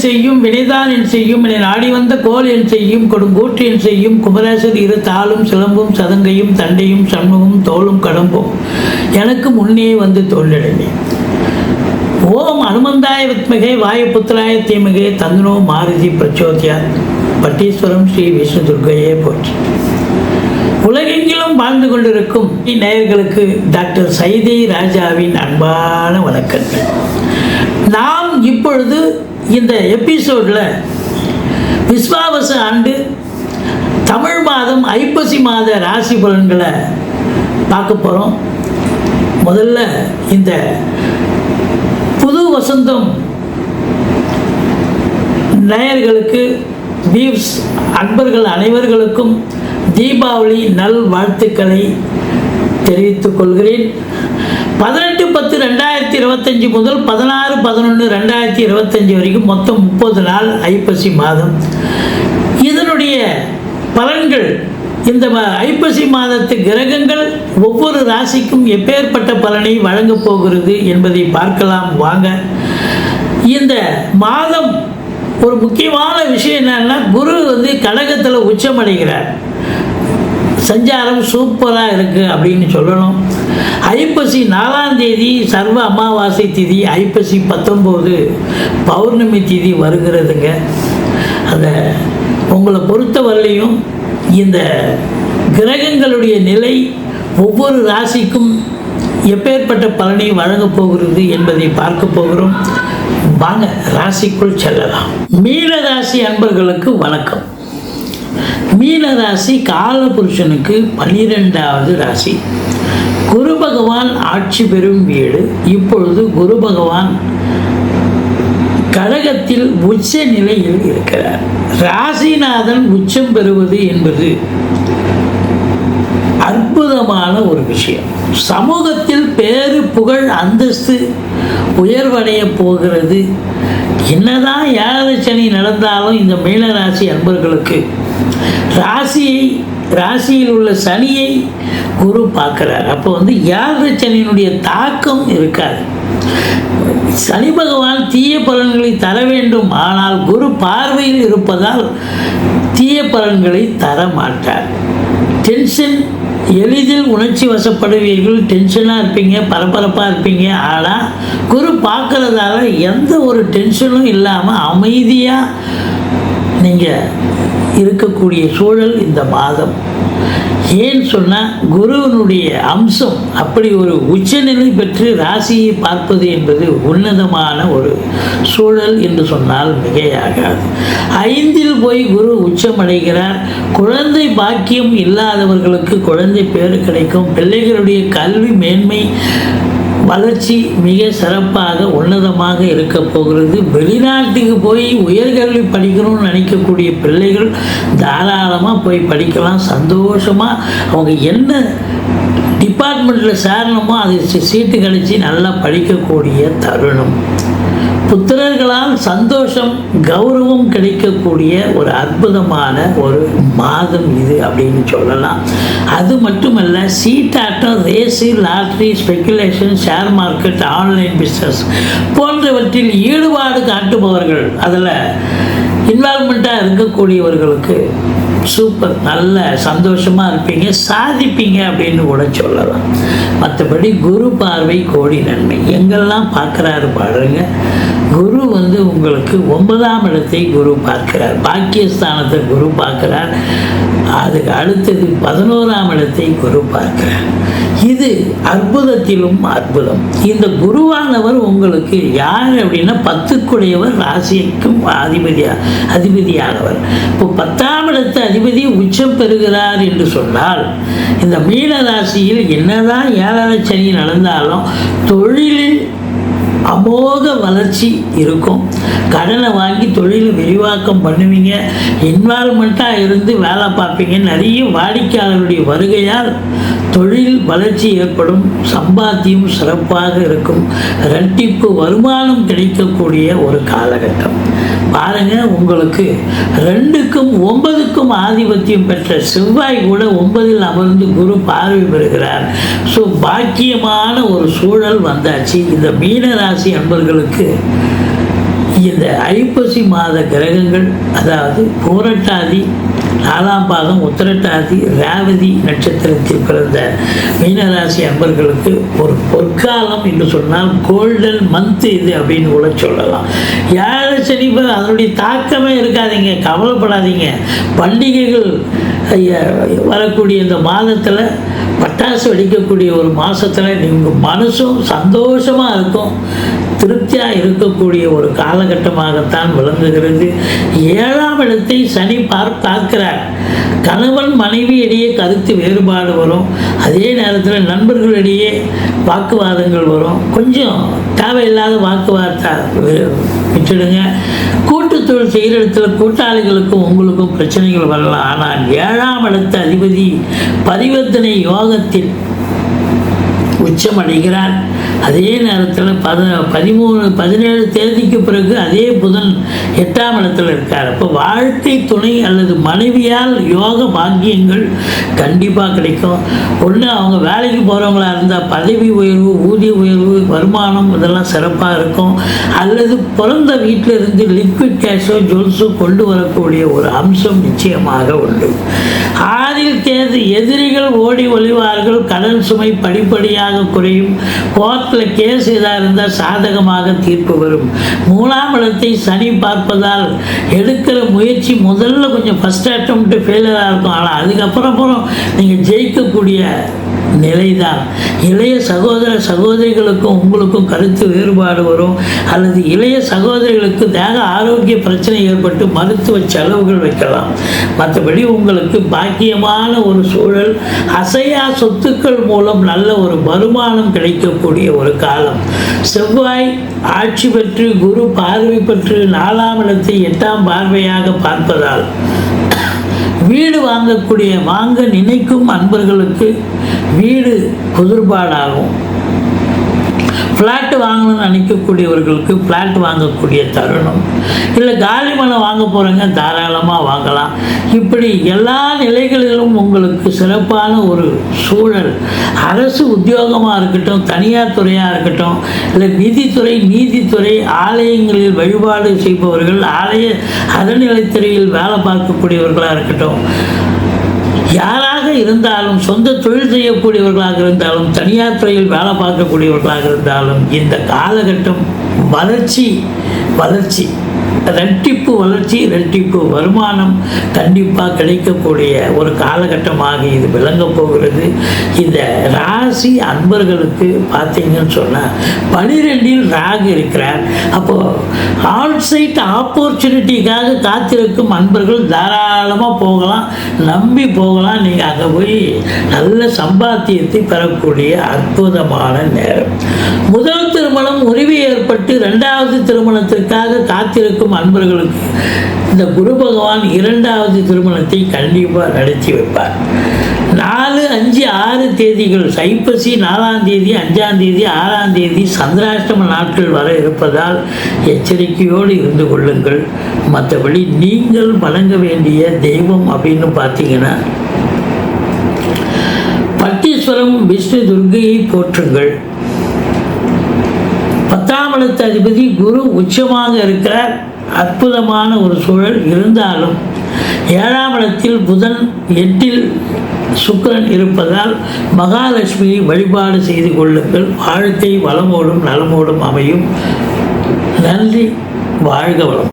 செய்யும் வினைதான் என் செய்யும் என நாடி வந்த கோல் என் செய்யும் கொடுங்கூற்று என் செய்யும் குமரேசர் இரு தாளும் சிலம்பும் சதங்கையும் தண்டையும் சண்முகம் தோளும் கடம்பும் எனக்கு முன்னே வந்து தோன்றினே. ஓம் அனுமந்தாய வித்மகே வாயுபுத்திராய தீமகே தந்தனோ மாருதி பிரச்சோதியா பட்டீஸ்வரம் ஸ்ரீ விஷ்ணு துர்க்கையே போற்றி. உலகெங்கிலும் வாழ்ந்து கொண்டிருக்கும் நேயர்களுக்கு டாக்டர் சைதை ராஜாவின் அன்பான வணக்கங்கள். நாம் இப்பொழுது இந்த எபிசோடில் விஸ்வாவச ஆண்டு தமிழ் மாதம் ஐப்பசி மாத ராசி பலன்களை பார்க்க போகிறோம். முதல்ல இந்த புது வசந்தம் நேயர்களுக்கு வீவ்ஸ் அன்பர்கள் அனைவர்களுக்கும் தீபாவளி நல் வாழ்த்துக்களை தெரிவித்துக் கொள்கிறேன். 18/10/2025 முதல் 16/11/2025 வரைக்கும் மொத்தம் 30 நாள் ஐப்பசி மாதம். இதனுடைய பலன்கள், இந்த ஐப்பசி மாதத்து கிரகங்கள் ஒவ்வொரு ராசிக்கும் எப்பேற்பட்ட பலனை வழங்கப் போகிறது என்பதை பார்க்கலாம் வாங்க. இந்த மாதம் ஒரு முக்கியமான விஷயம் என்னன்னா, குரு கடகத்தில் உச்சமடைகிறார். சஞ்சாரம் சூப்பராக இருக்குது அப்படின்னு சொல்லணும். ஐப்பசி 4ஆம் தேதி சர்வ அமாவாசை திதி, ஐப்பசி 19 பௌர்ணமி திதி வருகிறதுங்க. அந்த உங்களை பொறுத்தவரையிலையும் இந்த கிரகங்களுடைய நிலை ஒவ்வொரு ராசிக்கும் எப்பேற்பட்ட பலனை வழங்கப் போகிறது என்பதை பார்க்க போகிறோம். வாங்க ராசிக்குள் செல்லலாம். மீன ராசி அன்பர்களுக்கு வணக்கம். மீன ராசி காலபுருஷனுக்கு 12வது ராசி. குரு பகவான் ஆட்சி பெறும் வீடு. இப்பொழுது குரு பகவான் கடகத்தில் உச்ச நிலையில் இருக்கிறார். ராசிநாதன் உச்சம் பெறுவது என்பது அற்புதமான ஒரு விஷயம். சமூகத்தில் பேரு புகழ் அந்தஸ்து உயர்வடைய போகிறது. என்னதான் 7 சனி நடந்தாலும் இந்த மீனராசி அன்பர்களுக்கு ராசியில் உள்ள சனியை குரு பார்க்கிறார். அப்போ 7 சனியினுடைய தாக்கம் இருக்காது. சனி பகவான் தீய பலன்களை தர வேண்டும், ஆனால் குரு பார்வையில் இருப்பதால் தீய பலன்களை தர மாட்டார். டென்ஷன், எளிதில் உணர்ச்சி வசப்படுவீர்கள், டென்ஷனாக இருப்பீங்க, பரபரப்பாக இருப்பீங்க. ஆனால் குரு பார்க்கறதால எந்த ஒரு டென்ஷனும் இல்லாமல் அமைதியாக நீங்கள் இருக்கக்கூடிய சூழல் இந்த மாதம். ஏன்னு சொன்னால் குருவனுடைய அம்சம் அப்படி ஒரு உச்சநிலை பெற்று ராசியை பார்ப்பது என்பது உன்னதமான ஒரு சூழல் என்று சொன்னால் மிகையாகாது. 5இல் போய் குரு உச்சமடைகிறார். குழந்தை பாக்கியம் இல்லாதவர்களுக்கு குழந்தை பேறு கிடைக்கும். பிள்ளைகளுடைய கல்வி மேன்மை வளர்ச்சி மிக சிறப்பாக உன்னதமாக இருக்க போகிறது. வெளிநாட்டுக்கு போய் உயர்கல்வி படிக்கணும்னு நினைக்கக்கூடிய பிள்ளைகள் தாராளமாக போய் படிக்கலாம். சந்தோஷமாக அவங்க என்ன டிபார்ட்மெண்ட்டில் சேரணுமோ அது சீட்டு கிடைச்சி நல்லா படிக்கக்கூடிய தருணம். புத்திரர்களால் சந்தோஷம் கௌரவம் கிடைக்கக்கூடிய ஒரு அற்புதமான ஒரு மாதம் இது அப்படின்னு சொல்லலாம். அது மட்டுமல்ல, சீட்டாட்டம், race, lottery, speculation, share market, online business போன்றவற்றில் ஈடுபாடு காட்டுபவர்கள், அதில் இன்வால்மெண்ட்டாக இருக்கக்கூடியவர்களுக்கு சூப்பர், நல்ல சந்தோஷமாக இருப்பீங்க, சாதிப்பீங்க அப்படின்னு கூட சொல்லலாம். மற்றபடி குரு பார்வை கோடி நன்மை. எங்கெல்லாம் பார்க்குறாரு பாருங்க. குரு உங்களுக்கு 9ஆம் இடத்தை குரு பார்க்கிறார். பாக்கியஸ்தானத்தை குரு பார்க்கிறார். அதுக்கு அடுத்தது 11ஆம் இடத்தை குரு பார்க்கிறார். இது அற்புதத்திலும் அற்புதம். இந்த குருவானவர் உங்களுக்கு யார் அப்படின்னா 10க்குடையவர், ராசிக்கும் அதிபதியானவர். இப்போ 10ஆம் இடத்து அதிபதி உச்சம் பெறுகிறார் என்று சொன்னால், இந்த மீன ராசியில் என்னதான் 7 சனி நடந்தாலும் தொழிலில் அமோக வளர்ச்சி இருக்கும். கடனை வாங்கி தொழிலை விரிவாக்கம் பண்ணுவீங்க, இன்வால்மெண்ட்டாக இருந்து வேலை பார்ப்பீங்க. நிறைய வாடிக்கையாளருடைய வருகையால் தொழில் வளர்ச்சி ஏற்படும், சம்பாத்தியம் சிறப்பாக இருக்கும், இரட்டிப்பு வருமானம் கிடைக்கக்கூடிய ஒரு காலகட்டம். பாருங்கள், உங்களுக்கு 2க்கும் 9க்கும் ஆதிபத்தியம் பெற்ற செவ்வாய் கூட 9இல் அமர்ந்து குரு பார்வை பெறுகிறார். ஸோ பாக்கியமான ஒரு சூழல் வந்தாச்சு. இந்த மீனராசி அன்பர்களுக்கு இந்த ஐப்பசி மாத கிரகங்கள், அதாவது பூரட்டாதி 4ஆம் பாதம், உத்திரட்டாதி, ரேவதி நட்சத்திரத்தில் பிறந்த மீனராசி அன்பர்களுக்கு ஒரு பொற்காலம் என்று சொன்னால் கோல்டன் மந்த் இது அப்படின்னு கூட சொல்லலாம். 7 சனி அதனுடைய தாக்கமே இருக்காதீங்க, கவலைப்படாதீங்க. பண்டிகைகள் வரக்கூடிய இந்த மாதத்தில், பட்டாசு வெடிக்கக்கூடிய ஒரு மாதத்தில் நீங்கள் மனசும் சந்தோஷமாக இருக்கும், திருப்தியாக இருக்கக்கூடிய ஒரு காலகட்டமாகத்தான் விளங்குகிறது. 7ஆம் இடத்தை சனி பார்க்கிறார். கணவன் மனைவி இடையே கருத்து வேறுபாடு வரும். அதே நேரத்தில் நண்பர்களிடையே வாக்குவாதங்கள் வரும். கொஞ்சம் தேவையில்லாத வாக்குவாதத்தை விட்டுடுங்க. கூட்டுத்தொழில் செய்கிற இடத்துல கூட்டாளிகளுக்கும் உங்களுக்கும் பிரச்சனைகள் வரலாம். ஆனால் 7ஆம் இடத்து அதிபதி பரிவர்த்தனை யோகத்தில் உச்சமடைகிறார். அதே நேரத்தில் 17 தேதிக்கு பிறகு அதே புதன் 8ஆம் இடத்தில் இருக்கார். அப்போ வாழ்க்கை துணை அல்லது மனைவியால் யோக பாக்கியங்கள் கண்டிப்பாக கிடைக்கும். ஒன்று, அவங்க வேலைக்கு போகிறவங்களா இருந்தால் பதவி உயர்வு, ஊதிய உயர்வு, வருமானம் இதெல்லாம் சிறப்பாக இருக்கும். அல்லது பிறந்த வீட்டில் இருந்து லிக்விட் கேஷோ ஜுவல்ஸோ கொண்டு வரக்கூடிய ஒரு அம்சம் நிச்சயமாக உண்டு. 6இல் தேதி எதிரிகள் ஓடி ஒளிவார்கள். கடன் சுமை படிப்படியாக குறையும். கோர்ட்டில் கேஸ் ஏதாக இருந்தால் சாதகமாக தீர்ப்பு வரும். 3ஆம் இடத்தை சனி பார்ப்பதால் எடுக்கிற முயற்சி முதல்ல கொஞ்சம் ஃபஸ்ட் அட்டெம்ப்ட் ஃபெயிலியராக இருக்கும். ஆனால் அதுக்கப்புறம் நீங்கள் ஜெயிக்கக்கூடிய நிலைதான். இளைய சகோதர சகோதரிகளுக்கும் உங்களுக்கும் கருத்து வேறுபாடு வரும். அல்லது இளைய சகோதரிகளுக்கு தேக ஆரோக்கிய பிரச்சனை ஏற்பட்டு மருத்துவ செலவுகள் வைக்கலாம். மற்றபடி உங்களுக்கு பாக்கியமான ஒரு சூழல், அசையா சொத்துக்கள் மூலம் நல்ல ஒரு வருமானம் கிடைக்கக்கூடிய ஒரு காலம். செவ்வாய் ஆட்சி பெற்று குரு பார்வை பெற்று 4ஆம் இடத்தை 8ஆம் பார்வையாக பார்ப்பதால் வீடு வாங்க நினைக்கும் அன்பர்களுக்கு வீடு புதுர்பாடாகும். ஃப்ளாட்டு வாங்கணும்னு நினைக்கக்கூடியவர்களுக்கு ஃப்ளாட் வாங்கக்கூடிய தருணம். இல்லை காலி மனம் வாங்க போகிறவங்க தாராளமாக வாங்கலாம். இப்படி எல்லா நிலைகளிலும் உங்களுக்கு சிறப்பான ஒரு சூழல். அரசு உத்தியோகமாக இருக்கட்டும், தனியார் துறையாக இருக்கட்டும், இல்லை நிதித்துறை, நீதித்துறை, ஆலயங்களில் வழிபாடு செய்பவர்கள், ஆலய அறநிலைத்துறையில் வேலை பார்க்கக்கூடியவர்களாக இருக்கட்டும், யாராக இருந்தாலும், சொந்த தொழில் செய்யக்கூடியவர்களாக இருந்தாலும், தனியார் துறையில் வேலை பார்க்கக்கூடியவர்களாக இருந்தாலும், இந்த காலகட்டம் வளர்ச்சி ரெட்டிப்பு வளர்ச்சி, ரெட்டிப்பு வருமானம் கண்டிப்பாக கிடைக்கக்கூடிய ஒரு காலகட்டமாக இது விளங்கப் போகிறது. இந்த ராசி அன்பர்களுக்கு பார்த்தீங்கன்னு சொன்னால் 12இல் ராகு இருக்கிறார். அப்போது ஆன்சைட் ஆப்பர்ச்சுனிட்டிக்காக காத்திருக்கும் அன்பர்கள் தாராளமாக போகலாம், நம்பி போகலாம். நீங்கள் அங்கே போய் நல்ல சம்பாத்தியத்தை பெறக்கூடிய அற்புதமான நேரம். முதல் திருமணம் உரிமை ஏற்பட்டு 2வது திருமணத்திற்காக காத்திருக்கும் அன்பர்களுக்கு இந்த குரு பகவான் 2வது திருமணத்தை கண்டிப்பாக நடத்தி வைப்பார். 4, 5, 6 தேதிகள், ஐப்பசி 4ஆம் தேதி, 5ஆம் தேதி, 6ஆம் தேதி சந்திராஷ்டம நாட்கள் வர இருப்பதால் எச்சரிக்கையோடு இருந்து கொள்ளுங்கள். மற்றபடி நீங்கள் வணங்க வேண்டிய தெய்வம் அப்படின்னு பார்த்தீங்கன்னா பட்டீஸ்வரம் விஷ்ணு துர்க்கையை போற்றுங்கள். 10ஆம் இடத்து அதிபதி குரு உச்சமாக இருக்கிறார். அற்புதமான ஒரு சூழல் இருந்தாலும் 7ஆம் இடத்தில் புதன், 8இல் சுக்கிரன் இருப்பதால் மகாலட்சுமியை வழிபாடு செய்து கொள்ளுங்கள். வாழ்க்கை வளமோடும் நலமோடும் அமையும். நன்றி. வாழ்க வளம்.